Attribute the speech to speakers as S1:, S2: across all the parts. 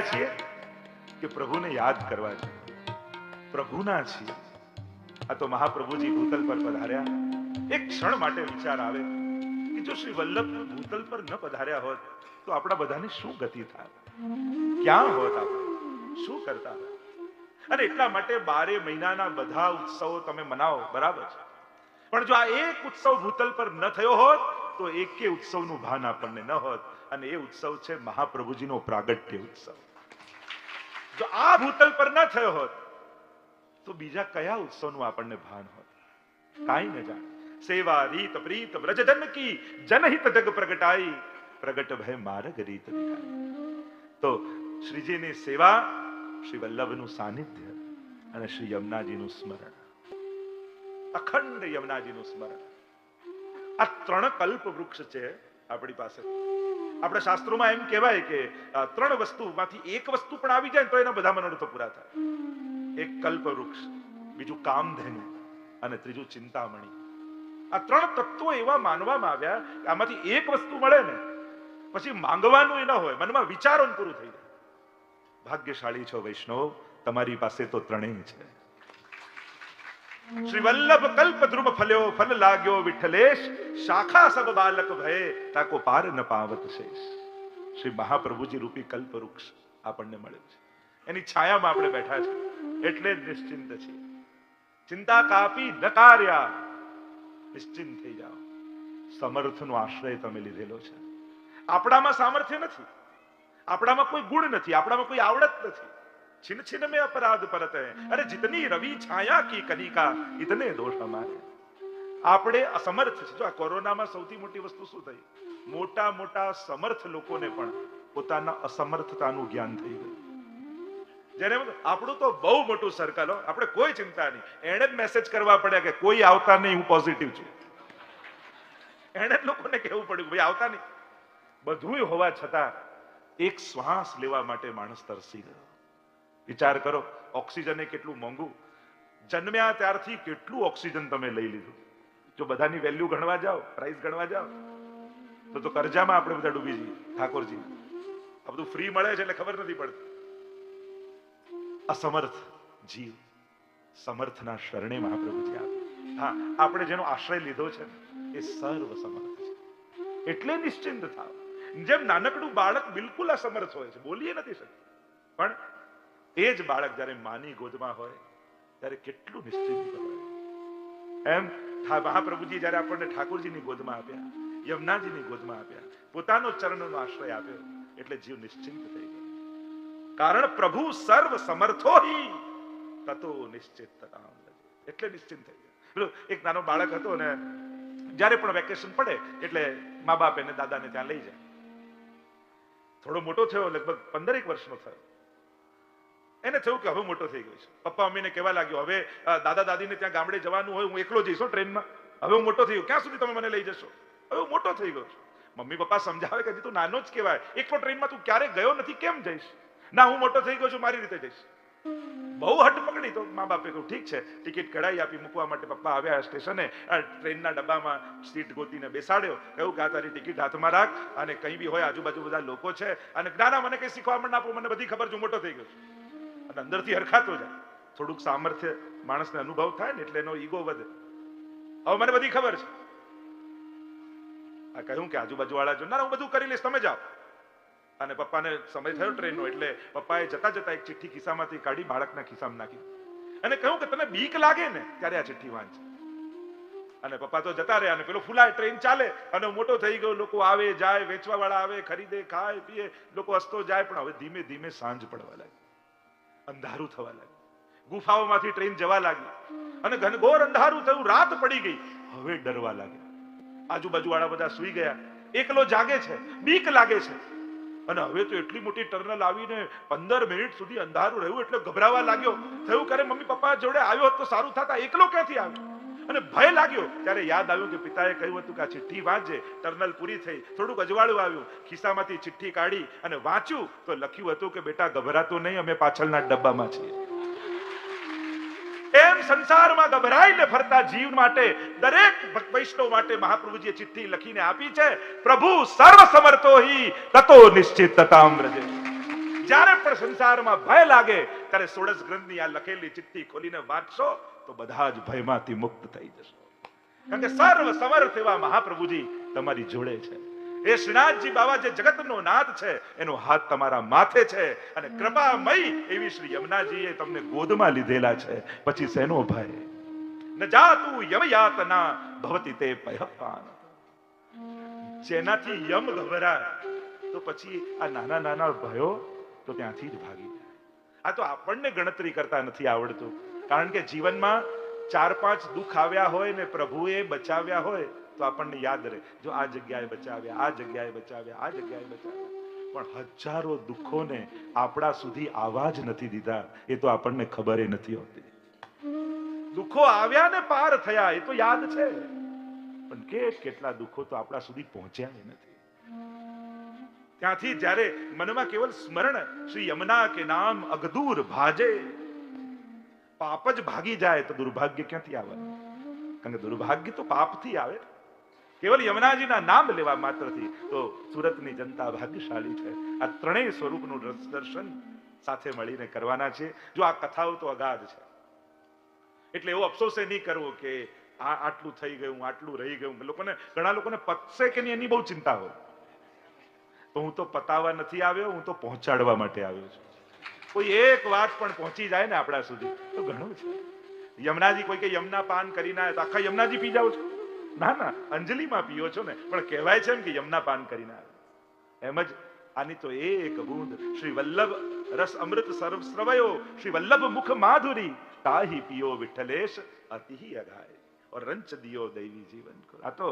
S1: થયા છીએ કે પ્રભુને યાદ કરવા છે, પ્રભુના છીએ. આ તો મહાપ્રભુજી ભૂતલ પર પધાર્યા. એક ક્ષણ માટે વિચાર આવે કે જો શ્રી વલ્લભ ભૂતલ પર ન પધાર્યા હોત તો આપણા બધાની શું ગતિ થાય, ક્યાં હોત, આપણે શું કરતા હોત? અને એટલા માટે 12 મહિનાના બધા ઉત્સવો તમે મનાવો, બરાબર છે, પણ જો આ એક ઉત્સવ ભૂતલ પર ન થયો હોત તો એકે ઉત્સવનું ભાન આપણને ન હોત. અને એ ઉત્સવ છે મહાપ્રભુજીનો પ્રાગટ્ય ઉત્સવ. જો આ ભૂતલ પર ન થયો હોત તો બીજા કયા ઉત્સવનું આપણને ભાન હોત? કાંઈ ન જાણે. સેવા રીત પ્રીત વ્રજજન કી જનહિત જગ પ્રગટાઈ, પ્રગટ ભય માર્ગ રીત દિખાઈ. તો શ્રીજીની સેવા, શ્રી વલ્લભનું સાનિધ્ય અને શ્રી યમુનાજીનું સ્મરણ, અખંડ યમુનાજીનું સ્મરણ, આ 3 કલ્પ વૃક્ષ છે આપણી પાસે. આપણા શાસ્ત્રોમાં એમ કહેવાય કે 3 વસ્તુમાંથી એક વસ્તુ પણ આવી જાય તો એના બધા મનોરથો પૂરા થાય. એક કલ્પ વૃક્ષ, બીજું કામધેનુ અને ત્રીજું ચિંતામણી. આ 3 તત્વો એવા માનવામાં આવ્યા કે આમાંથી એક વસ્તુ મળે ને પછી માંગવાનું ન હોય, મનમાં વિચારો પૂરું થઈ જાય. ભાગ્યશાળી છો વૈષ્ણવ, તમારી પાસે તો 3 છે. શ્રી વલ્લભ કલ્પ ધ્રુમ ફલ્યો, ફલ લાગ્યો વિઠ્ઠલેશ, શાખા સબ બાલક ભય, તાકો પાર ન પાવત શેષ. શ્રી મહાપ્રભુજી રૂપી કલ્પ વૃક્ષ આપણને મળ્યું છે. એની છાયામાં આપણે બેઠા છે એટલે જ નિશ્ચિંત છીએ. ચિંતા કાપી નકાર્યા, નિશ્ચિંત થઈ જાઓ. સમર્થનો આશ્રય તમે લીધેલો છે. આપણામાં સામર્થ્ય નથી, આપણામાં કોઈ ગુણ નથી, આપણામાં કોઈ આવડત નથી. छिन छिन में अपराध परत है, अरे जितनी रवि छाया की कनिका इतने दोष हमारे. આપણે અસમર્થ છે. જો આ કોરોનામાં સૌથી મોટી વસ્તુ શું થઈ? મોટા મોટા સમર્થ લોકોને પણ પોતાના અસમર્થતાનું જ્ઞાન થઈ ગયું. જેને આપણું તો બહુ મોટું સર્કલ, આપણે કોઈ ચિંતા નહીં. એને જ મેસેજ કરવા પડ્યા કે કોઈ આવતા નહીં, હું પોઝિટિવ છું. એને જ લોકોને કહેવું પડ્યું ભાઈ આવતા નહીં. બધું હોવા છતાં એક શ્વાસ લેવા માટે માણસ તરસી ગયો. વિચાર કરો, ઓક્સિજન એ કેટલું મોંઘું. જન્મ્યા ત્યારથી કેટલું ઓક્સિજન તમે લઈ લીધું. જો બધાની વેલ્યુ ગણવા જાઓ, પ્રાઇસ ગણવા જાઓ તો કરજામાં આપણે બધા ડૂબી જઈએ. ઠાકોરજી આ બધું ફ્રી મળે છે એટલે ખબર નથી પડતી. અસમર્થ જીવ સમર્થના શરણે મહાપ્રભુજી આવે. હા, આપણે જેનો આશ્રય લીધો છે એ સર્વ સમર્થ છે એટલે નિશ્ચિંત થાવ. જેમ નાનકડું બાળક બિલકુલ અસમર્થ હોય છે, બોલી નથી શકતું, પણ એ જ બાળક જયારે માની ગોદમાં હોય ત્યારે કેટલું નિશ્ચિંત હોય. એમ મહાપ્રભુજી જયારે આપણને ઠાકોરજીની ગોદમાં આપ્યા, યમુનાજીની ગોદમાં આપ્યા, પોતાનો ચરણનો આશ્રય આપ્યો એટલે જીવ નિશ્ચિંત થઈ ગયો. કારણ પ્રભુ સર્વ સમર્થો હિ તતો નિશ્ચિતતામ, એટલે નિશ્ચિંત થઈ ગયો. એક નાનો બાળક હતો ને, જયારે પણ વેકેશન પડે એટલે મા બાપ એને દાદાને ત્યાં લઈ જાય. થોડો મોટો થયો, લગભગ 15 વર્ષનો થયો. એને થયું કે હવે મોટો થઈ ગયો છે. પપ્પા મમ્મીને કહેવા લાગ્યો, હવે દાદા દાદીને ત્યાં ગામડે જવાનું હોય, હું એકલો જઈશ ટ્રેનમાં. હવે હું મોટો થઈ ગયો, ક્યાં સુધી તમે મને લઈ જશો? હવે હું મોટો થઈ ગયો છું. મમ્મી પપ્પા સમજાવે કે તું નાનો જ કહેવાય, એકલો ટ્રેનમાં તું ક્યારે ગયો નથી, કેમ જઈશ? ના, હું મોટો થઈ ગયો છું, મારી રીતે જઈશ. બહુ હટ પકડી તો મા બાપે કહ્યું ઠીક છે, ટિકિટ કઢાઈ આપી. મૂકવા માટે પપ્પા આવ્યા સ્ટેશને, ટ્રેનના ડબ્બામાં સીટ ગોતીને બેસાડ્યો. કહ્યું કે આ તારી ટિકિટ હાથમાં રાખ, અને કંઈ બી હોય આજુબાજુ બધા લોકો છે, અને ના મને કંઈ શીખવા ના આપો, મને બધી ખબર છે, મોટો થઈ ગયો છું. અને અંદરથી હરખાતો જાય. થોડુંક સામર્થ્ય માણસને અનુભવ થાય ને એટલે એનો ઈગો વધે. હવે મને બધી ખબર છે. આ કહ્યું કે આજુબાજુ વાળા જો ના, હું બધું કરી લઈશ, તમે જાઓ. અને પપ્પાને સમય થયો ટ્રેનનો એટલે પપ્પાએ જતા જતા એક ચિઠ્ઠી ખિસ્સામાંથી કાઢી બાળકના ખિસ્સામાં નાખી અને કહ્યું કે તને બીક લાગે ને ત્યારે આ ચિઠ્ઠી વાંચ. અને પપ્પા તો જતા રહ્યા, અને પેલો ફૂલાય, ટ્રેન ચાલે, અને મોટો થઈ ગયો. લોકો આવે જાય, વેચવા વાળા આવે, ખરીદે, ખાય પીએ, લોકો હસતો જાય. પણ હવે ધીમે ધીમે સાંજ પડવા લાગી, અંધારું થવા લાગ્યું. ગુફાઓમાંથી ટ્રેન જવા લાગી અને ઘનઘોર અંધારું થયું. રાત પડી ગઈ. હવે ડરવા લાગ્યા. આજુબાજુ વાળા બધા સુઈ ગયા. એકલો જાગે છે, બીક લાગે છે. અને હવે તો એટલી મોટી ટર્નલ આવીને 15 મિનિટ સુધી અંધારું રહ્યું એટલે ગભરાવા લાગ્યો. થયું કે મમ્મી પપ્પા જોડે આવ્યો હોત તો સારું થતા, એકલો ક્યાંથી આવ્યો? અને ભય લાગ્યો. ત્યારે યાદ આવ્યું કે પિતાએ કહ્યું હતું કે આ ચિઠ્ઠી વાંચજે. ટર્નલ પૂરી થઈ, થોડુંક અજવાળું આવ્યું. ખિસ્સામાંથી ચિઠ્ઠી કાઢી અને વાંચ્યું તો લખ્યું હતું કે બેટા ગભરાતો નહીં, અમે પાછળના ડબ્બામાં છીએ. એમ સંસારમાં ગભરાઈને ફરતા જીવ માટે, દરેક વૈષ્ણવ માટે મહાપ્રભુજીએ ચિઠ્ઠી લખીને આપી છે. પ્રભુ સર્વ સમર્થો હિ તતો નિશ્ચિતતામ વ્રજે. જ્યારે પણ સંસારમાં ભય લાગે ત્યારે ષોડશ ગ્રંથની આ લખેલી ચિઠ્ઠી ખોલીને વાંચશો તો બધા જ ભયમાંથી મુક્ત થઈ જશો. કારણ કે સર્વ સમર્થ એવા મહાપ્રભુજી તમારી જોડે છે. એ શ્રીનાથજી બાબા જે જગતનો નાથ છે એનો હાથ તમારા માથે છે અને કૃપામય એવી શ્રી યમુનાજીએ તમને ગોદમાં લીધેલા છે. પછી શેનો ભય? ન જાતું યમ યાતના ભવતિ તે ભયપાન. જેનાથી યમ ગભરાય તો પછી આ નાના નાના ભયો તો ત્યાંથી જ ભાગી જાય. આ તો આપણને ગણતરી કરતા નથી આવડતું. કારણ કે જીવનમાં 4-5 દુઃખ આવ્યા હોય ને પ્રભુએ બચાવ્યા હોય તો આપણને યાદ રહે, જો આ જગ્યાએ બચાવ્યા, આ જગ્યાએ બચાવ્યા, આ જગ્યાએ બચાવ્યા. પણ હજારો દુઃખોને આપણા સુધી આવા જ નથી દીધા એ તો આપણને ખબર નથી હોતી. દુઃખો આવ્યા ને પાર થયા એ તો યાદ છે, પણ કેટલા દુઃખો તો આપણા સુધી પહોંચ્યા નથી. ત્યાંથી જ્યારે મનમાં કેવલ સ્મરણ શ્રી યમુના કે નામ અગદૂર ભાજે, પાપ જ ભાગી જાય તો દુર્ભાગ્ય ક્યાંથી આવે? કારણ કે દુર્ભાગ્ય તો પાપથી આવે. કેવલ યમુનાજીના નામ લેવા માત્રથી તો સુરતની જનતા ભાગ્યશાળી છે. આ ત્રણેય સ્વરૂપનું રસ દર્શન સાથે મળીને કરવાના છે. જો આ કથાઓ તો અગાધ છે, એટલે એવો અફસોસ નહીં કરવો કે આ આટલું થઈ ગયું, આટલું રહી ગયું. ઘણા લોકોને પતશે કે નહીં એની બહુ ચિંતા હોય. તો હું તો પતાવવા નથી આવ્યો, હું તો પહોંચાડવા માટે આવ્યો છું. કોઈ એક વાત પણ પહોંચી જાય ને આપણા સુધી તો ઘણું છે. યમુનાજી કોઈ કે યમુના પાન કરીને આવ્યા તો આખા યમુનાજી પી જાવ છો? ના ના, અંજલિમાં પીઓ છો ને, પણ કહેવાય છે એમ કે યમુના પાન કરીને આવ્યા. એમ જ આની તો એક બૂંદ શ્રી વલ્લભ રસ અમૃત સર્વ શ્રવયો શ્રી વલ્લભ મુખ માધુરી તાહી પિયો વિઠ્ઠલેશ અતિ અગાય और रंच दियो दैवी जीवन को. આ તો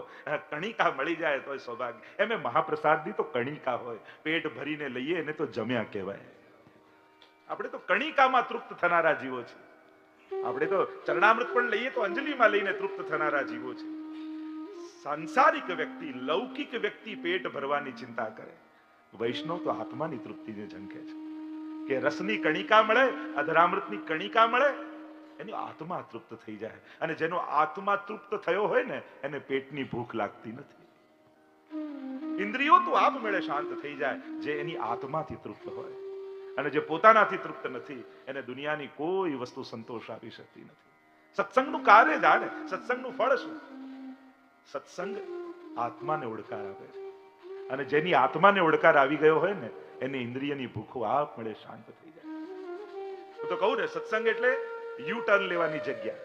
S1: કણિકા મળી જાય તો સૌભાગ્ય. એમ મહાપ્રસાદની તો કણિકા હોય, પેટ ભરીને લઈએ એને તો જમ્યા કહેવાય. આપણે તો કણિકામાં તૃપ્ત થનારા જીવો છે. આપણે તો ચરણામૃત પણ લઈએ તો અંજલિમાં લઈને તૃપ્ત થનારા જીવો છે. સાંસારિક વ્યક્તિ, લૌકિક વ્યક્તિ પેટ ભરવાની ચિંતા કરે, વૈષ્ણવ તો આત્માની તૃપ્તિને ઝંખે છે. કે રસની કણિકા મળે, અધરામૃતની કણિકા મળે, એની આત્મા તૃપ્ત થઈ જાય. અને જેનો આત્મા તૃપ્ત થયો હોય ને એને પેટની ભૂખ લાગતી નથી. ઇન્દ્રિયો તો આપમેળે શાંત થઈ જાય જે એની આત્માથી તૃપ્ત હોય. અને જે પોતાનાથી તૃપ્ત નથી એને દુનિયાની કોઈ વસ્તુ સંતોષ આપી શકતી નથી. સત્સંગનું કાર્ય જાણે, સત્સંગનું ફળ શું? સત્સંગ આત્માને ઓળકાર આપે છે. અને જેની આત્માને ઓળકાર આવી ગયો હોય ને એની ઇન્દ્રિયની ભૂખો આપમેળે શાંત થઈ જાય. હું તો કહું ને, સત્સંગ એટલે યુ ટર્ન લેવાની જગ્યા.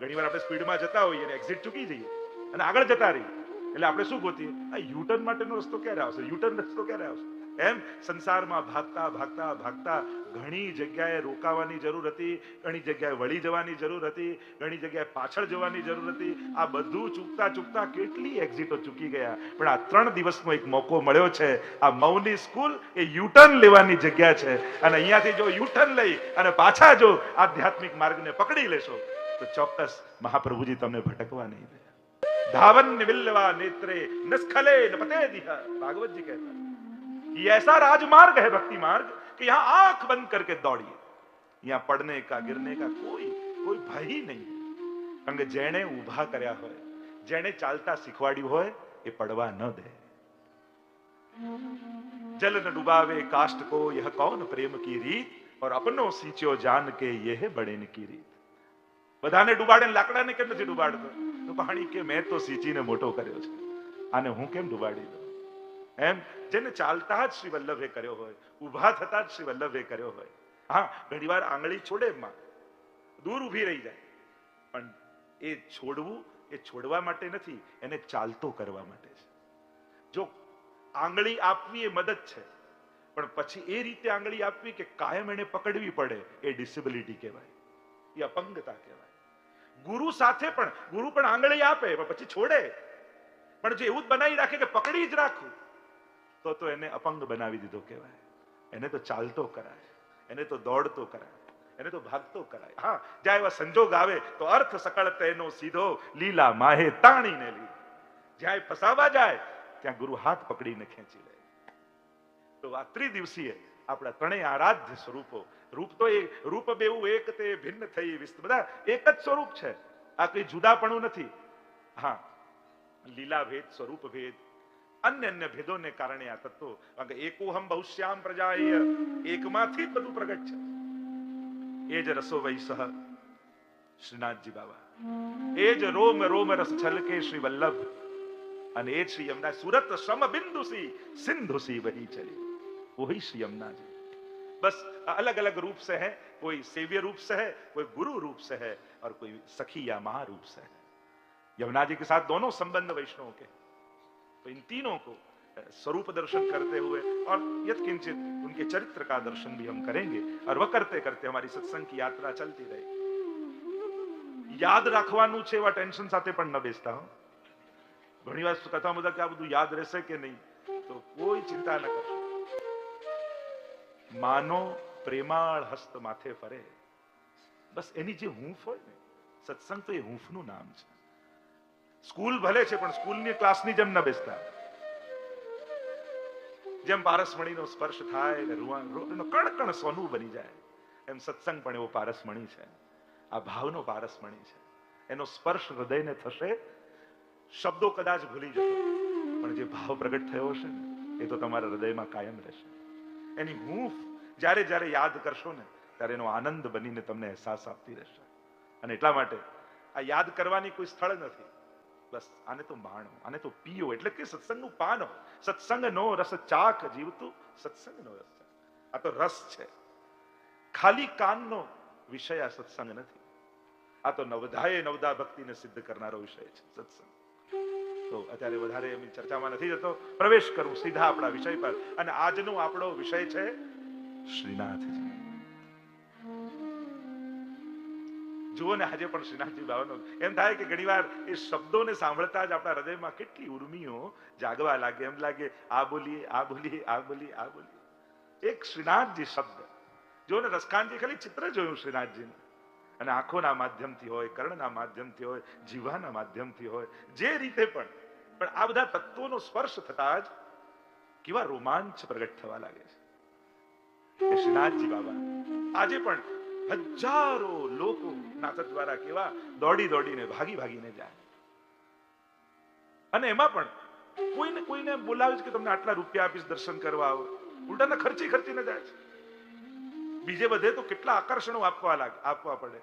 S1: ઘણી વાર આપણે સ્પીડમાં જતા હોઈએ અને એક્ઝિટ ચૂકી જઈએ અને આગળ જતા રહીએ, એટલે આપણે શું ગોતીએ? આ યુ ટર્ન માટેનો રસ્તો ક્યારે આવશે? યુ ટર્ન રસ્તો ક્યારે આવશે? એમ સંસારમાં ભાગતા ભાગતા ભાગતા ઘણી જગ્યાએ રોકાવાની જરૂર હતી, ઘણી જગ્યાએ વળી જવાની જરૂર હતી, ઘણી જગ્યાએ પાછળ જવાની જરૂર હતી. આ બધું ચૂકતા ચૂકતા કેટલી એક્ઝિટો ચૂકી ગયા. પણ આ 3 દિવસનો એક મોકો મળ્યો છે. આ મૌની સ્કૂલ એ યુટર્ન લેવાની જગ્યા છે. અને અહીંયાથી જો યુટર્ન લઈ અને પાછા જો આધ્યાત્મિક માર્ગને પકડી લેશો તો ચોક્કસ મહાપ્રભુજી તમને ભટકવા નહીં દે. धावन विल्लवा नेत्रे नस्खले नपते दिहा. भागवत जी कहता है ये ऐसा राजमार्ग है भक्ति मार्ग कि यहाँ आंख बंद करके दौड़िए. यहाँ पड़ने का गिरने का कोई भय ही नहीं. કારણ કે જેણે ઊભા કર્યા હોય, જેણે ચાલતા શીખવાડ્યું હોય એ પડવા ન દે. જલ ન ડુબાવે કાષ્ટ को यह कौन प्रेम की रीत और अपनो सींचो जान के यह बड़ेन की રીત. બધાને ડુબાડે, લાકડાને કેમ નથી ડુબાડતો? તો પાણી કે મેં તો સિંચીને મોટો કર્યો છે, આને હું કેમ ડુબાડી દઉં? એમ જેને ચાલતા જ શ્રી વલ્લભે કર્યો હોય, ઊભા થતા જ શ્રી વલ્લભે કર્યો હોય. હા, ઘણી વાર આંગળી છોડે માં દૂર ઊભી રહી જાય, પણ એ છોડવું એ છોડવા માટે નથી, એને ચાલતો કરવા માટે છે. જો આંગળી આપવી એ મદદ છે, પણ પછી એ રીતે આંગળી આપવી કે કાયમ એને પકડવી પડે એ ડિસેબિલિટી કહેવાય, એ અપંગતા કહેવાય. ગુરુ સાથે પણ, ગુરુ પણ આંગળી આપે પણ પછી છોડે, પણ જો એવું જ બનાવી રાખે કે પકડી જ રાખું તો એને અપંગ બનાવી દીધો કહેવાય. એને તો ચાલતો કરાય, એને તો દોડતો કરાય, એને તો ભાગતો કરાય. હા, જ્યાં એવા સંજોગ આવે તો અર્થ સકળ તેનો સીધો લીલા માહે તાણીને લી. જ્યાં ફસાવા જાય ત્યાં ગુરુ હાથ પકડીને ખેંચી લે. તો આ ત્રિદિવસીય આપણા ત્રણેય આરાધ્ય સ્વરૂપો, રૂપ તો એ રૂપ બેવું એક તે ભિન્ન થઈ વિસ્ત, બધા એક જ સ્વરૂપ છે, આ કઈ જુદાપણું નથી. હા, લીલા ભેદ, સ્વરૂપ ભેદ, અન્ય અન્ય ભેદોને કારણે આ તત્વો, કારણ કે એકોહમ બહુશ્યામ પ્રજાય, એકમાંથી જ બધું પ્રગટ છે. એ જ રસો વૈસહ શ્રીનાથજી બાબા, એ જ રોમ રોમ રસ છલકે શ્રી વલ્લભ, અને એ શ્રી यमुना सूरत सम बिंदु सी सिंधु सी वही चली, वही श्री यमुना जी. बस अलग अलग रूप से है, कोई सेव्य रूप से है, कोई गुरु रूप से है, और कोई सखी या मां रूप से है. यमुना जी के साथ दोनों संबंध वैष्णव के, तो इन तीनों को स्वरूप दर्शन करते हुए और यत्किंचित उनके चरित्र का दर्शन भी हम करेंगे, और वह करते करते हमारी सत्संग की यात्रा चलती रहेगी. યાદ રાખવાનું છે એવા ટેન્શન સાથે પણ ન બેસતા હો. ઘણી વાર કથા બધા કે આ બધું યાદ રહેશે કે નહીં, તો કોઈ ચિંતા ન કરશો. માનો પ્રેમાળ હસ્ત માથે ફરે, બસ એની જે હૂંફ હોય ને, સત્સંગ તો એ હૂંફનું નામ છે. સ્કૂલ ભલે છે પણ સ્કૂલની ક્લાસની જેમ ન બેસતા. જેમ પારસમણીનો સ્પર્શ થાય એટલે કણ કણ સોનું બની જાય, એમ સત્સંગ પણ એવો પારસમણી છે. આ ભાવનો પારસમણી છે. એનો સ્પર્શ હૃદયને થશે, શબ્દો કદાચ ભૂલી જશો, પણ જે ભાવ પ્રગટ થયો છે ને, એ તો તમારા હૃદયમાં કાયમ રહેશે. એની હૂંફ જ્યારે જ્યારે યાદ કરશો ને, ત્યારે એનો આનંદ બનીને તમને અહેસાસ આપતી રહેશે. અને એટલા માટે આ યાદ કરવાની કોઈ સ્થળ નથી. બસ આને તો માણો, આને તો પીઓ, એટલે કે સત્સંગનું પાનો. સત્સંગનો રસ ચાખ જીવતું સત્સંગનો રસ છે. આ તો રસ છે, ખાલી કાનનો વિષય આ સત્સંગ નથી. આ તો નવધાએ નવધા ભક્તિને સિદ્ધ કરનારો વિષય છે સત્સંગ. તો અત્યારે વધારે એમની ચર્ચામાં નથી જતો, પ્રવેશ કરું સીધા આપણા વિષય પર. અને આજનો આપણો વિષય છે શ્રીનાથજી. જુઓ ને, આજે પણ શ્રીનાથજી બાબાનો એમ થાય કે ઘણીવાર એ શબ્દોને સાંભળતા જ આપણા હૃદયમાં કેટલી ઉર્મિઓ જાગવા લાગે. એમ લાગે આ બોલીએ, આ બોલીએ, આ બોલીએ, આ બોલીએ. એક શ્રીનાથજી શબ્દ જો ને, રસખાનજી ખાલી ચિત્ર જોયું શ્રીનાથજીનું, અને આંખોના માધ્યમથી હોય, કર્ણના માધ્યમથી હોય, જીવાના માધ્યમથી હોય, જે રીતે પણ આ બધા તત્વોનો સ્પર્શ થતા જ કેવા રોમાંચ પ્રગટ થવા લાગે છે. એ શ્રીનાથજી બાબા આજે પણ હજારો લોકો નાથ દ્વારા કેવા દોડી દોડીને ભાગી ભાગીને જાય. અને એમાં પણ કોઈને બોલાવે છે કે તમને આટલા રૂપિયા આપીશ દર્શન કરવા આવો, ઉલટાના ખર્ચીને જાય છે. બીજે બધે તો કેટલા આકર્ષણો આપવા પડે.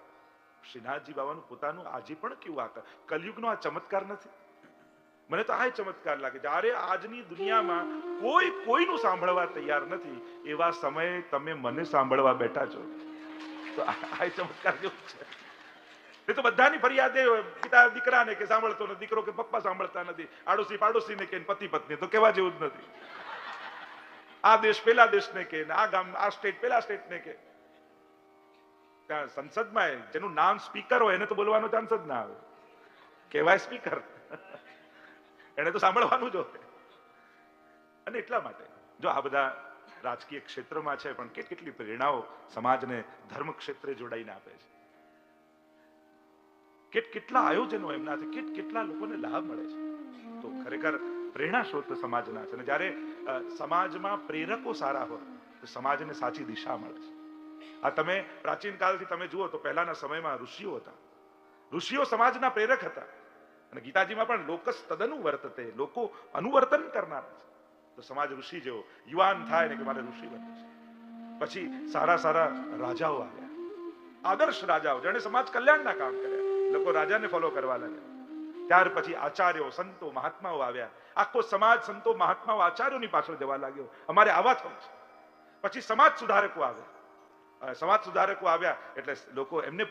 S1: શ્રીનાથજી બાબાનું પોતાનું આજે પણ કેવું કલયુગનો આ ચમત્કાર નથી. મને તો આ ચમત્કાર લાગે, જ્યારે આજની દુનિયામાં કોઈનું સાંભળવા તૈયાર નથી, એવા સમયે તમે મને સાંભળવા બેઠા છો, તો આ ચમત્કાર જેવું છે. એ તો બધાની ફરિયાદ એ હોય, પિતા દીકરાને કે સાંભળતો નથી, દીકરો કે પપ્પા સાંભળતા નથી, આડોશી પાડોશીને કે પતિ પત્ની તો કેવા જેવું જ નથી. આ દેશ પેલા દેશને કે, આ ગામ આ સ્ટેટ પેલા સ્ટેટને કે. ત્યાં સંસદમાં જેનું નામ સ્પીકર હોય એને તો બોલવાનો ચાન્સ જ ના આવે, કહેવાય સ્પીકર, એને તો સાંભળવાનું જ હોય. અને એટલા માટે જો આ બધા રાજકીય ક્ષેત્રમાં છે, પણ કેટલી પ્રેરણાઓ સમાજને ધર્મ ક્ષેત્રે જોડાઈને આપે છે. કેટલા આયોજનો એમનાથી કેટલા લોકોને લાભ મળે છે. તો ખરેખર પ્રેરણા સ્ત્રોત સમાજના છે. અને જ્યારે સમાજમાં પ્રેરકો સારા હોય તો સમાજને સાચી દિશા મળે છે. આ તમે પ્રાચીન કાળથી તમે જુઓ તો પહેલાના સમયમાં ઋષિઓ હતા. ઋષિઓ સમાજના પ્રેરક હતા. અને ગીતાજીમાં પણ લોકસ તદનુ વર્તતે, લોકો અનુવર્તન કરનારા છે. તો સમાજ ઋષિ જેવો યુવાન થાય ને કે મારે ઋષિ બનવું છે. પછી સારા રાજાઓ આવ્યા, આદર્શ રાજાઓ જેણે સમાજ કલ્યાણના કામ કર્યા, લોકો રાજાને ફોલો કરવા લાગ્યા. ત્યાર પછી આચાર્યો, સંતો, મહાત્માઓ આવ્યા. આખો સમાજ સંતો, મહાત્માઓ, આચાર્યોની પાછળ જવા લાગ્યો, અમારે આવા થવું છે. પછી સમાજ સુધારકો આવ્યા એટલે લોકો એમને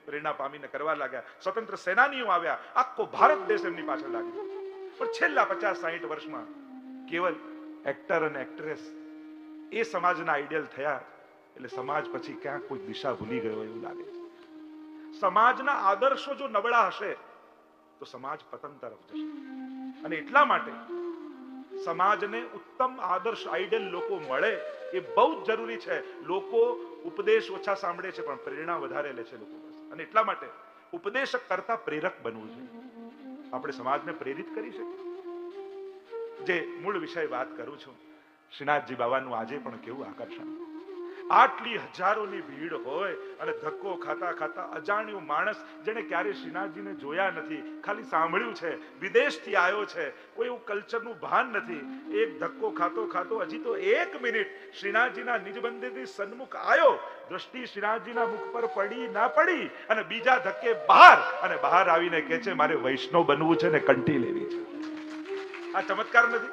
S1: પ્રેરણા પામીને કરવા લાગ્યા. સ્વતંત્ર સેનાનીઓ આવ્યા, આખો ભારત દેશ એમની પાછળ લાગ્યો. પણ છેલ્લા 50-60 વર્ષમાં કેવલ એક્ટર અને એક્ટ્રેસ એ સમાજના આઈડિયલ થયા, એટલે સમાજ પછી ક્યાંક કોઈ દિશા ભૂલી ગયો એવું લાગે છે. સમાજના આદર્શો જો નબળા હશે તો સમાજ પતન તરફ જશે. અને એટલા માટે સમાજને ઉત્તમ આદર્શ આઈડિયલ લોકો મળે એ બહુ જ જરૂરી છે. લોકો ઉપદેશ ઓછા સાંભળે છે પણ પ્રેરણા વધારે લે છે લોકો પાસે. અને એટલા માટે ઉપદેશક કરતા પ્રેરક બનવું જોઈએ. આપણે સમાજને પ્રેરિત કરી શકીએ. જે મૂળ વિષય વાત કરું છું, શ્રીનાથજી બાબાનું આજે પણ કેવું આકર્ષણ. આટલી હજારોની ભીડ હોય અને ધક્કો ખાતા ખાતા અજાણ્યો માણસ જેને ક્યારે શ્રીનાથજીને જોયા નથી, ખાલી સાંભળ્યું છે, વિદેશથી આવ્યો છે, કોઈ એવું કલ્ચરનું ભાન નથી, એક ધક્કો ખાતો ખાતો હજી તો 1 મિનિટ શ્રીનાથજીના નિજ મંદિરની સન્મુખ આવ્યો, દ્રષ્ટિ શ્રીનાથજીના મુખ પર પડી ના પડી અને બીજા ધક્કે બહાર, અને બહાર આવીને કહે છે મારે વૈષ્ણવ બનવું છે ને કંઠી લેવી છે. આ ચમત્કાર નથી?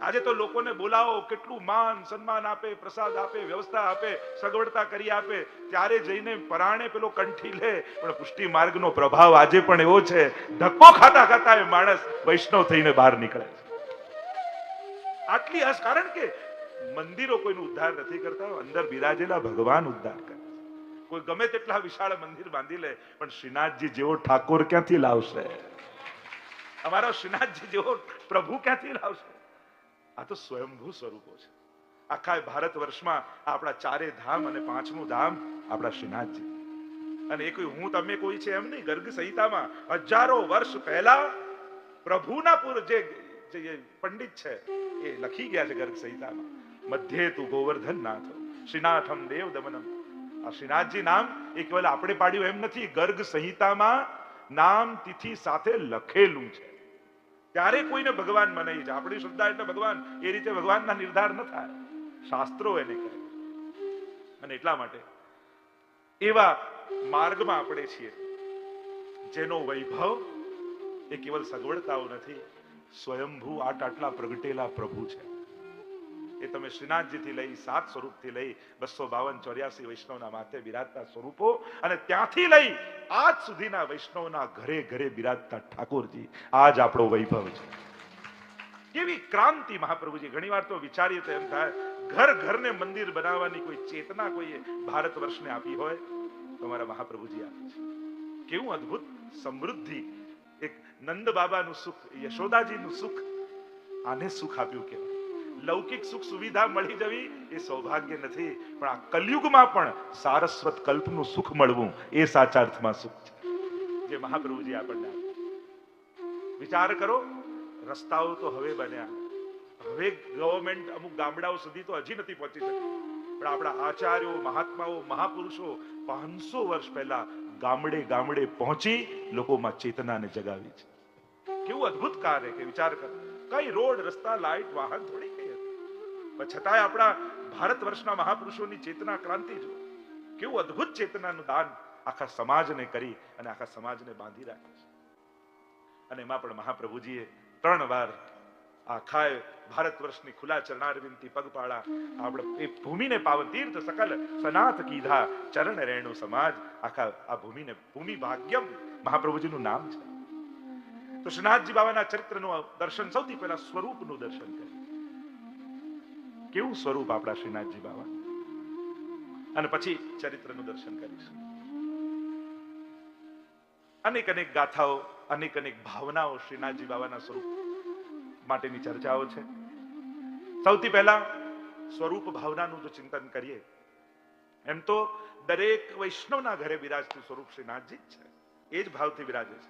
S1: આજે તો લોકોને બોલાવો, કેટલું માન સન્માન આપે, પ્રસાદ આપે, વ્યવસ્થા આપે, સગવડતા કરી આપે, ત્યારે જઈને પરાણે પેલો કંઠી લે. પણ પુષ્ટિ માર્ગનો પ્રભાવ આજે પણ એવો છે, ધક્કો ખાતા ખાતા એ માણસ વૈષ્ણવ થઈને બહાર નીકળે છે. આટલી હસ, કારણ કે મંદિરો કોઈનો ઉદ્ધાર નથી કરતા, અંદર બિરાજેલા ભગવાન ઉદ્ધાર કરે. કોઈ ગમે તેટલા વિશાળ મંદિર બાંધી લે, પણ શ્રીનાથજી જેવો ઠાકોર ક્યાંથી લાવશે? અમારો શ્રીનાથજી જેવો પ્રભુ ક્યાંથી લાવશે? આ તો સ્વયંભૂ સ્વરૂપો છે. આખા ભારત વર્ષમાં આપણા 4 ધામ અને 5મું ધામ આપણા શ્રીનાથજી. અને એ કોઈ હું તમે કોઈ છે એમ નહીં. ગર્ગ સંહિતામાં હજારો વર્ષ પહેલા પ્રભુના પૂર જે પંડિત છે એ લખી ગયા છે ગર્ગ સંહિતામાં, મધ્યે તું ગોવર્ધન નાથ શ્રીનાથમ દેવ દમનમ. આ શ્રીનાથજી નામ એ કેવલ આપણે પાડ્યું એમ નથી, ગર્ગ સંહિતામાં નામ તિથિ સાથે લખેલું છે. ત્યારે કોઈને ભગવાન મનાઈ છે. આપણી શ્રદ્ધા એટલે ભગવાન, એ રીતે ભગવાનના નિર્ધાર ન થાય, શાસ્ત્રો એને કહે. અને એટલા માટે એવા માર્ગમાં આપણે છીએ જેનો વૈભવ એ કેવલ સગવડતાઓ નથી, સ્વયંભૂ આટલા પ્રગટેલા પ્રભુ છે. એ તમે શ્રીનાથજીથી લઈ 7 સ્વરૂપથી લઈ 252 વૈષ્ણવના માથે બિરાજતા સ્વરૂપો, અને ત્યાંથી લઈ આજ સુધીના વૈષ્ણવના ઘરે ઘરે બિરાજતા ઠાકોરજી, આજ આપણો વૈભવ છે. કેવી ક્રાંતિ મહાપ્રભુજી! ઘણી વાર તો વિચારીએ તો એમ થાય, ઘર ઘરને મંદિર બનાવવાની કોઈ ચેતના કોઈએ ભારત વર્ષને આપી હોય તો અમારા મહાપ્રભુજી આપી છે. કેવું અદ્ભુત સમૃદ્ધિ! એક નંદ બાબાનું સુખ, યશોદાજીનું સુખ, આને સુખ આપ્યું કહેવાય. લૌકિક સુખ સુવિધા મળી જવી એ સૌભાગ્ય નથી, પણ આ કલયુગમાં પણ સારસ્વત કલ્પનું સુખ મળવું એ સાચા અર્થમાં સુખ છે, જે મહાપ્રભુજી આપણને આપ્યું. વિચાર કરો, રસ્તાઓ તો હવે બન્યા, હવે ગવર્મેન્ટ અમુક ગામડાઓ સુધી તો હજી નથી પહોંચી શકી, પણ આપણા આચાર્યો, મહાત્માઓ, મહાપુરુષો 500 વર્ષ પહેલા ગામડે ગામડે પહોંચી લોકોમાં ચેતનાને જગાવી છે. કેવું અદ્ભુત કાર્ય! કે વિચાર કરો, કઈ રોડ રસ્તા લાઈટ વાહન થોડી કઈ હતી, છતાંય આપણા ભારત વર્ષના મહાપુરુષોની ચેતના ક્રાંતિ જુઓ. કેવું અદ્ભુત ચેતનાનું દાન આખા સમાજને કરી અને આખા સમાજને બાંધી રાખ્યું છે. અને એમાં પણ મહાપ્રભુજીએ 3 વાર આખા ભારત વર્ષની ખુલ્લા ચરણારવિંદથી પગપાળા આપણે એ ભૂમિને પાવન તીર્થ સકલ સનાથ કીધા ચરણ રેણુ સમાજ. આખા આ ભૂમિને ભૂમિ ભાગ્યમ મહાપ્રભુજીનું નામ છે. તો શ્રીનાથજી બાબાના ચરિત્રનું દર્શન સૌથી પહેલા સ્વરૂપનું દર્શન કરીએ. કેવું સ્વરૂપ આપણા શ્રીનાથજી બાબા, અને પછી ચરિત્રનું દર્શન કરીશું. અનેક અનેક ગાથાઓ, અનેક અનેક ભાવનાઓ શ્રીનાથજી બાબાના સ્વરૂપ માટેની ચર્ચાઓ છે. સૌથી પહેલા સ્વરૂપ ભાવનાનું જો ચિંતન કરીએ, એમ તો દરેક વૈષ્ણવના ઘરે બિરાજતું સ્વરૂપ શ્રીનાથજી જ છે, એ જ ભાવથી બિરાજે છે,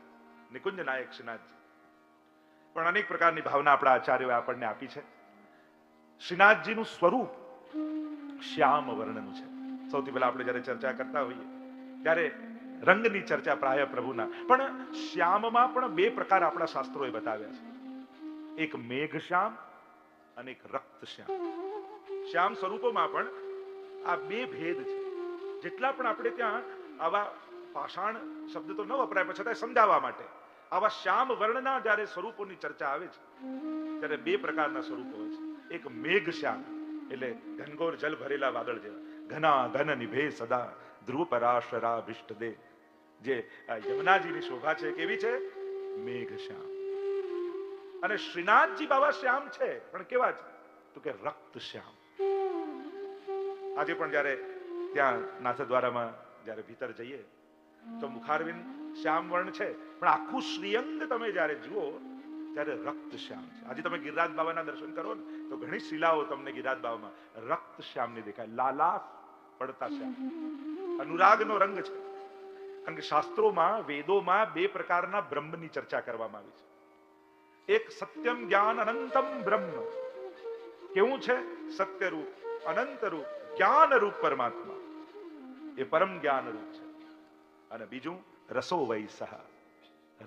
S1: નિકુંજ નાયક શ્રીનાથજી. પણ અનેક પ્રકારની ભાવના આપણા આચાર્યોએ આપણને આપી છે. શ્રીનાથજીનું સ્વરૂપ શ્યામ વર્ણનું છે. સૌથી પહેલા આપણે જયારે ચર્ચા કરતા હોઈએ ત્યારે રંગની ચર્ચા પ્રાય પ્રભુના, પણ શ્યામમાં પણ 2 પ્રકાર આપણા શાસ્ત્રોએ બતાવ્યા છે. એક મેઘ શ્યામ અને એક રક્ત શ્યામ. શ્યામ સ્વરૂપોમાં પણ આ 2 ભેદ છે. જેટલા પણ આપણે ત્યાં આવા પાષાણ શબ્દ તો ન વપરાય, પણ છતાં સમજાવવા માટે આવા શ્યામ વર્ણના જ્યારે સ્વરૂપોની ચર્ચા આવે છે ત્યારે 2 પ્રકારના સ્વરૂપો હોય છે. એક મેઘ શ્યામ એટલે ઘનઘોર જલ ભરેલા વાદળ જેવા, ઘના ઘન નિભે સદા ધ્રુવ પરાશરા ભિષ્ટ દે. જે યમુનાજીની શોભા છે કેવી છે? મેઘ શ્યામ. અને શ્રીનાથજી બાબા શ્યામ છે, પણ કેવા છે? તો કે રક્ત શ્યામ. આજે પણ જયારે ત્યાં નાથદ્વારામાં જયારે ભીતર જઈએ તો મુખારવિંદ શ્યામ વર્ણ છે, પણ આખું શ્રીઅંગ તમે જયારે જુઓ ત્યારે રક્ત શ્યામ છે. આજે તમે ગિરિરાજ બાબાના દર્શન કરો ને તો ઘણી શિલાઓ તમને ગિરિરાજ બાબામાં રક્ત શ્યામની દેખાય, લાલાશ પડતા શ્યામ. અનુરાગનો રંગ છે. કારણ કે શાસ્ત્રોમાં, વેદોમાં 2 પ્રકારના બ્રહ્મની ચર્ચા કરવામાં આવી છે. એક સત્યમ જ્ઞાન અનંતમ બ્રહ્મ. કેવું છે? સત્ય રૂપ, અનંત રૂપ, જ્ઞાન રૂપ પરમાત્મા, એ પરમ જ્ઞાન રૂપ છે. અને બીજું રસો વૈસહ,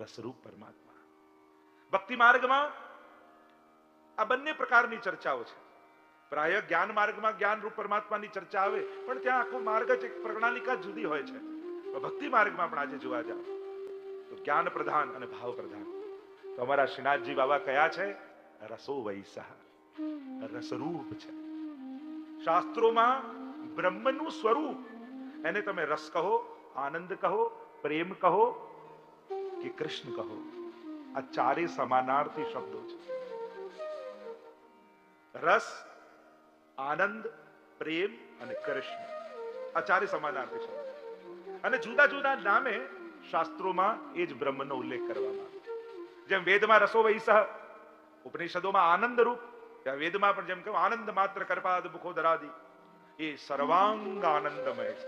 S1: રસરૂપ પરમાત્મા. ભક્તિ માર્ગમાં આ બંને પ્રકારની ચર્ચાઓ છે. પ્રાય જ્ઞાન માર્ગમાં જ્ઞાન રૂપ પરમાત્માની ચર્ચા આવે, પણ ત્યાં આખો માર્ગ જ એક પ્રણાલિકા જુદી હોય છે. ભક્તિ માર્ગમાં પણ આજે જોવા જાવ તો જ્ઞાન પ્રધાન અને ભાવ પ્રધાન. તો અમારા શ્રીનાથજી બાબા કયા છે? રસો વૈસહ, રસરૂપ છે. શાસ્ત્રોમાં બ્રહ્મનું સ્વરૂપ, એને તમે રસ કહો, આનંદ કહો, પ્રેમ કહો કે કૃષ્ણ કહો, આ ચારે સમાનાર્થી શબ્દો છે. રસ, આનંદ, પ્રેમ અને કૃષ્ણ, આ ચારે સમાનાર્થી શબ્દો. અને જુદા જુદા નામે શાસ્ત્રોમાં એ જ બ્રહ્મનો ઉલ્લેખ કરવામાં આવે. જેમ વેદમાં રસો વૈસહ, ઉપનિષદોમાં આનંદ રૂપ, ત્યાં વેદમાં પણ જેમ કહ્યું આનંદ માત્ર કરપાદ મુખોદરાદિ, એ સર્વાંગ આનંદમય છે.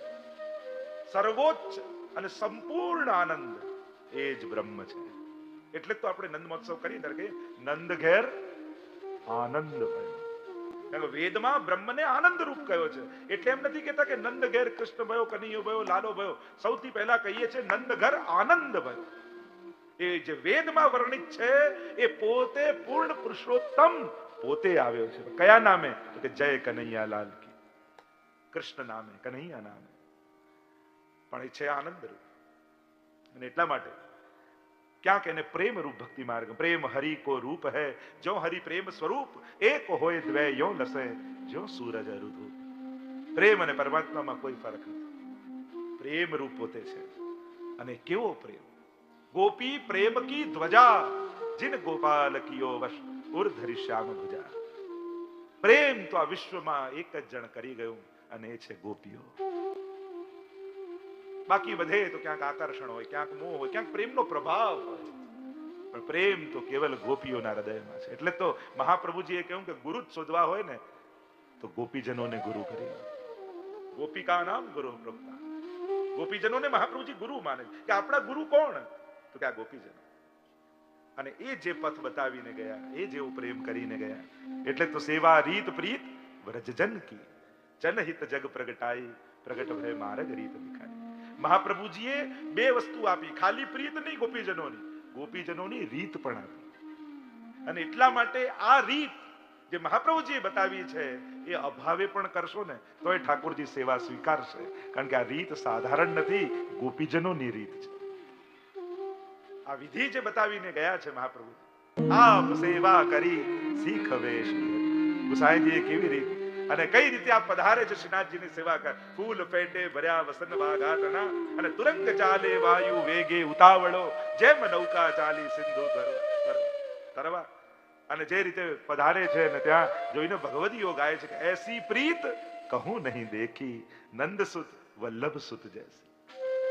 S1: સર્વોચ્ચ અને સંપૂર્ણ આનંદ એ જ બ્રહ્મ છે. એટલે તો આપણે નંદ મહોત્સવ કરીએ ત્યારે કહીએ નંદ ઘેર આનંદ ભયો. વેદમાં બ્રહ્મને આનંદ રૂપ કયો છે. એટલે એમ નથી કહેતા કે નંદ ઘેર કૃષ્ણ ભયો, કનૈયો ભયો, લાલો ભયો. સૌથી પહેલા કહીએ છીએ નંદ ઘર આનંદ ભયો. એ જે વેદમાં વર્ણિત છે એ પોતે પૂર્ણ પુરુષોત્તમ પોતે આવ્યો છે. કયા નામે? તો કે જય કનૈયા લાલ કી, કૃષ્ણ નામે, કનૈયા નામે. પણ એ છે આનંદ રૂપ. અને એટલા માટે ક્યાંક એને પ્રેમ રૂપ ભક્તિ માર્ગ. પ્રેમ હરિ કો રૂપ હૈ, જો હરિ પ્રેમ સ્વરૂપ, એક હોય દ્વય યો લસે, જો સૂરજ અરુધૂપ. પ્રેમ અને પરમાત્મામાં કોઈ ફરક નથી. પ્રેમ રૂપ પોતે છે. અને કેવો પ્રેમ! ગોપી પ્રેમ કી ધ્વજા, जिन गोपाल कियो वश उर्धरि श्याम भुजा. પ્રેમ તો આ વિશ્વમાં એક જ જણ કરી ગયું અને એ છે ગોપીઓ. બાકી બધે તો ક્યાંક આકર્ષણ હોય, ક્યાંક મોહ હોય, ક્યાંક પ્રેમનો પ્રભાવ હોય, પણ પ્રેમ તો કેવલ ગોપીઓના હૃદયમાં છે. એટલે તો મહાપ્રભુજીએ કહ્યું કે ગુરુ જ શોધવા હોય ને તો ગોપીજનોને ગુરુ કરી. ગોપિકા નામ ગુરુ પ્રોક્તા. ગોપીજનોને મહાપ્રભુજી ગુરુ માને કે આપણા ગુરુ કોણ? તો કે આ ગોપીજનો. અને એ જે પથ બતાવીને ગયા, એ જેવો પ્રેમ કરીને ગયા. એટલે તો સેવા રીત પ્રીત વ્રજજન કી, જનહિત જગ પ્રગટાઈ, પ્રગટ ભય માર્ગ રીત દિખાઈ. મહાપ્રભુજીએ બે વસ્તુ આપી, ખાલી પ્રીત નહીં ગોપીજનોની, ગોપીજનોની રીત પણ આપી. અને એટલા માટે આ રીત જે મહાપ્રભુજીએ બતાવી છે એ અભાવે પણ કરશો ને તો એ ઠાકોરજી સેવા સ્વીકારશે. કારણ કે આ રીત સાધારણ નથી, ગોપીજનોની રીત છે. આ વિધિ જે બતાવીને ગયા છે મહાપ્રભુ, આપ સેવા કરી શીખવે શ્રી. ગુસાઈજીએ કેવી રીત અને કઈ રીતે આપ પધારે છે શ્રીનાથજીની સેવા કર. ફૂલ ફેટે ભર્યા વસન વાઘાટના, અને તુરંગ ચાલે વાયુ વેગે ઉતાવળો, જેમ નૌકા ચાલી સિંધુ તરવા. અને જે રીતે પધારે છે ને ત્યાં જોઈને ભગવદીઓ ગાય છે કે એસી પ્રીત કહું નહીં દેખી, નંદસુત વલ્લભ સુત જૈસી.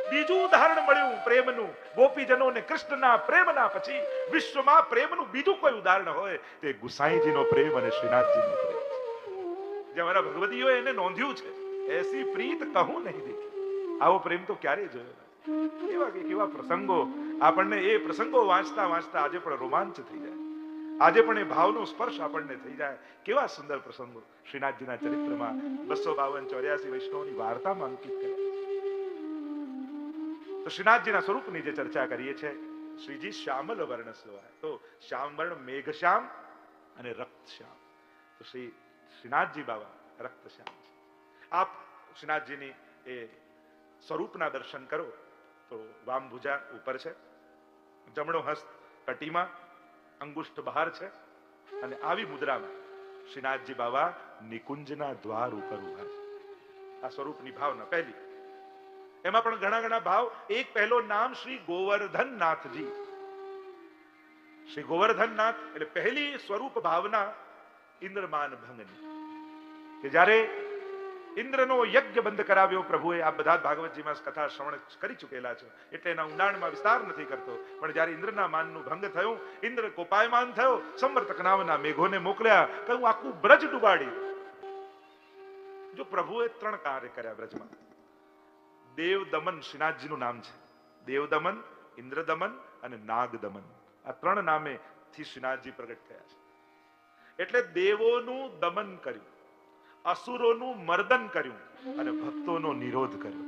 S1: બીજું ઉદાહરણ મળ્યું પ્રેમનું. ગોપીજનોને કૃષ્ણના પ્રેમના પછી વિશ્વમાં પ્રેમનું બીજું કોઈ ઉદાહરણ હોય તે ગુસાઈજીનો પ્રેમ અને શ્રીનાથજીનો પ્રેમ. જે અમારા ભગવદીઓએ એને નોંધ્યું છે, એસી પ્રીત કહું નહીં દેખી. આવો પ્રેમ તો ક્યારેય જોયો નથી. કેવા પ્રસંગો, આપણને એ પ્રસંગો વાંચતા વાંચતા આજે પણ રોમાંચ થઈ જાય. આજે પણ એ ભાવનો સ્પર્શ આપણને થઈ જાય. કેવા સુંદર પ્રસંગો શ્રીનાથજીના ચરિત્રમાં 252-84 વૈષ્ણવની વાર્તામાં અંકિત કર્યા. તો શ્રીનાથજીના સ્વરૂપની જે ચર્ચા કરીએ છીએ, શ્રીજી શ્યામલ વર્ણ સ્વભાવ. તો શ્યામ વર્ણ મેઘશ્યામ અને રક્તશ્યામ. તો શ્રીનાથજી બાબા રક્તશ્યામ છે. આપ શ્રીનાથજીની એ સ્વરૂપના દર્શન કરો તો વામ ભુજા ઉપર છે, જમણો હસ્ત કટીમાં, અંગુષ્ઠ બહાર છે, અને આવી મુદ્રામાં શ્રીનાથજી બાબા નિકુંજના દ્વાર ઉપર ઉભા છે. આ સ્વરૂપની ભાવના પહેલી. એમાં પણ ઘણા ભાવ. એક પહેલો નામ શ્રી ગોવર્ધનનાથજી. શ્રી ગોવર્ધનનાથ એટલે પહેલી સ્વરૂપ ભાવના ઇન્દ્રમાન ભંગની, કે જ્યારે ઇન્દ્રનો યજ્ઞ બંધ કરાવ્યો પ્રભુએ. આ બધા ભાગવતજીમાં કથા શ્રવણ કરી ચૂકેલા છે એટલે એના ઊંડાણમાં વિસ્તાર નથી કરતો. પણ જ્યારે ઇન્દ્રના માનનું ભંગ થયું, ઇન્દ્ર કોપાયમાન થયો, સંવર્તક નામના મેઘોને મોકલ્યા, કહ્યું આખું બ્રજ ડુબાડી. જો પ્રભુએ 3 કાર્ય કર્યા બ્રજમાં. દેવ દમન શ્રીનાથજીનું નામ છે. દેવ દમન, ઇન્દ્ર દમન અને નાગ દમન. આ 3 નામે થી શ્રીનાથજી પ્રગટ થયા છે. એટલે દેવોનું દમન કર્યું, અસુરોનું મર્દન કર્યું અને ભક્તોનો નિરોધ કર્યો.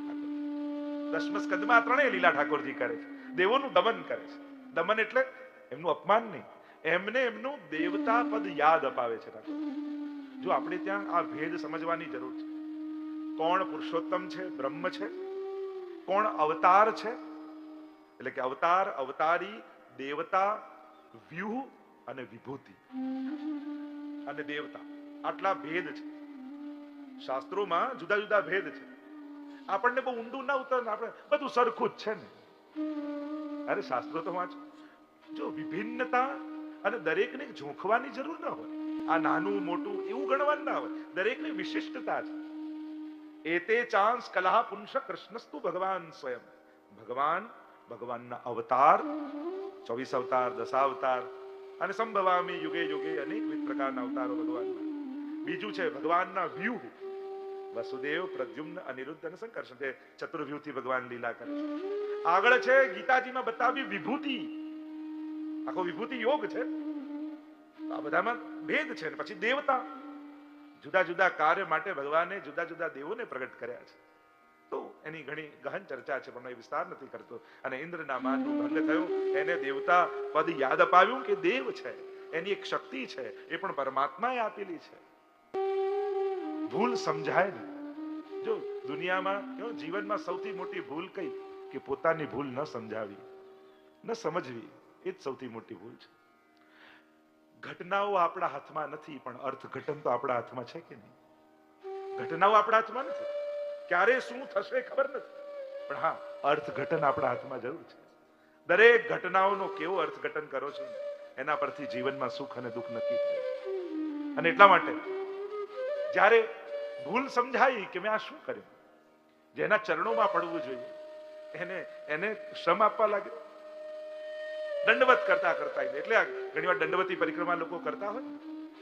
S1: દસમ સ્કંદમાં ત્રણેય લીલા ઠાકોરજી કરે છે. દેવોનું દમન કરે છે. દમન એટલે એમનું અપમાન નહીં, એમને એમનું દેવતા પદ યાદ અપાવે છે ઠાકોર. જો આપણે ત્યાં આ ભેદ સમજવાની જરૂર છે. કોણ પુરુષોત્તમ છે, બ્રહ્મ છે, કોણ અવતાર છે, એટલે કે અવતાર, અવતારી, દેવતા, વ્યૂહ અને વિભૂતિ અને દેવતા, આટલા ભેદ છે. શાસ્ત્રોમાં જુદા જુદા ભેદ છે. આપણને બહુ ઊંડું ના ઉતર, આપણે બધું સરખું જ છે ને. અરે શાસ્ત્રો તો વાંચો. જો વિભિન્નતા અને દરેકને ઝોંખવાની જરૂર ના હોય. આ નાનું મોટું એવું ગણવાનું ના હોય. દરેકની વિશિષ્ટતા છે. એતે ચાંસ કલહ પુંસ કૃષ્ણસ્તુ ભગવાન સ્વયં. ભગવાન, ભગવાનના અવતાર, 24 અવતાર, 10 અવતાર, અને સંભવામી યુગે યુગે અનેકવિધ પ્રકારના અવતારો ભગવાનના. બીજું છે ભગવાનના વ્યૂહ, વસુદેવ, પ્રદ્યુમ્ન, અનિરુદ્ધ અને સંકર્ષણ, તે ચતુર્વ્યૂહથી ભગવાન લીલા કરે છે. આગળ છે ગીતાજીમાં બતાવી વિભૂતિ, આખો વિભૂતિ યોગ છે. આ બધામાં ભેદ છે. પછી દેવતા, જુદા જુદા કાર્ય માટે ભગવાને જુદા જુદા દેવોને પ્રગટ કર્યા છે. તો એની ઘણી ગહન ચર્ચા છે, પણ એ વિસ્તાર નથી કરતો. અને ઇન્દ્રના માનનું ભંગ થયું, એને દેવતા પદ યાદ અપાવ્યું કે દેવ છે, એની એક શક્તિ છે, એ પણ પરમાત્માએ આપેલી છે. ભૂલ સમજાય ને. જો દુનિયામાં જીવનમાં સૌથી મોટી ભૂલ કઈ? કે પોતાની ભૂલ ન સમજાવી, ન સમજવી, એ જ સૌથી મોટી ભૂલ છે. ઘટનાઓ આપણા હાથમાં નથી, પણ અર્થઘટન તો આપણા હાથમાં છે કે નહીં? ઘટનાઓ આપણા હાથમાં નથી, ક્યારે શું થશે ખબર નથી, પણ હા, અર્થઘટન આપણા હાથમાં જરૂર છે. દરેક ઘટનાઓનો કેવો અર્થઘટન કરો છો, એના પરથી જીવનમાં સુખ અને દુઃખ નક્કી થાય. અને એટલા માટે જ્યારે ભૂલ સમજાય કે મેં આ શું કર્યું, જેના ચરણોમાં પડવું જોઈએ એને શ્રમ આપવા લાગે. દંડવત કરતા કરતા, એટલે ઘણી વાર દંડવતી પરિક્રમા લોકો કરતા હોય.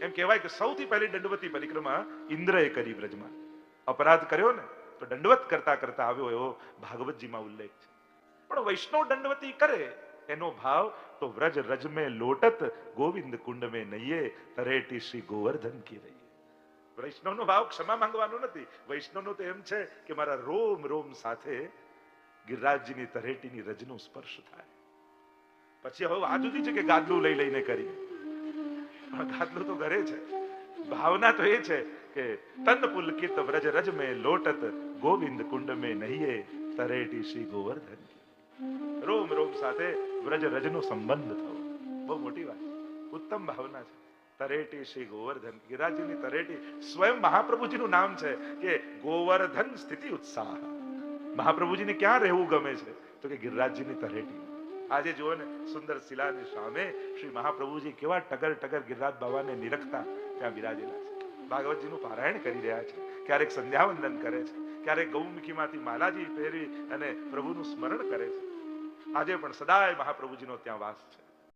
S1: એમ કહેવાય કે સૌથી પહેલી દંડવતી પરિક્રમા ઇન્દ્રએ કરી બ્રજમાં. અપરાધ કર્યો ને તો દંડવત કરતા કરતા આવ્યો, એવો ભાગવતજીમાં ઉલ્લેખ છે. પણ વૈષ્ણવ દંડવતી કરે એનો ભાવ તો વ્રજ રજ મેં લોટત, ગોવિંદ કુંડ મેં નહીએ, તરેટી શ્રી ગોવર્ધન કી રહીએ. વૈષ્ણવનો ભાવ ક્ષમા માંગવાનો નથી. વૈષ્ણવનો તો એમ છે કે મારા રોમ રોમ સાથે ગિરિરાજજીની તરેટીની રજનો સ્પર્શ થાય. પછી હવે આ જુદી છે કે ગાદલું લઈ લઈને કરી, પણ ગાદલું તો ઘરે છે. ભાવના તો એ છે કે તન પુલકિત વ્રજ રજ મેં લોટત, ગોવિંદ કુંડ મેં નહીએ, તરેટી શ્રી ગોવર્ધન. રોમ રોમ સાથે વ્રજ રજનો સંબંધ થવો બહુ મોટી વાત, ઉત્તમ ભાવના છે. તરેટી શ્રી ગોવર્ધન, ગિરિરાજજીની તરેટી. સ્વયં મહાપ્રભુજીનું નામ છે કે ગોવર્ધન સ્થિતિ ઉત્સાહ. મહાપ્રભુજીને ક્યાં રહેવું ગમે છે? તો કે ગિરિરાજજીની તરેટી. આજે જુઓ ને, સુંદર શિલાની સામે શ્રી મહાપ્રભુજી કેવા ટગર ટગર ગિરિરાજ બાબાને નિરખતા ત્યાં બિરાજેલા છે. ભાગવતજીનું પારાયણ કરી રહ્યા છે, ક્યારેક સંધ્યાવંદન કરે છે, ક્યારેક ગૌમુખીમાંથી માલાજી પહેરી અને પ્રભુનું સ્મરણ કરે છે. આજે પણ સદાય મહાપ્રભુજીનો ત્યાં વાસ છે.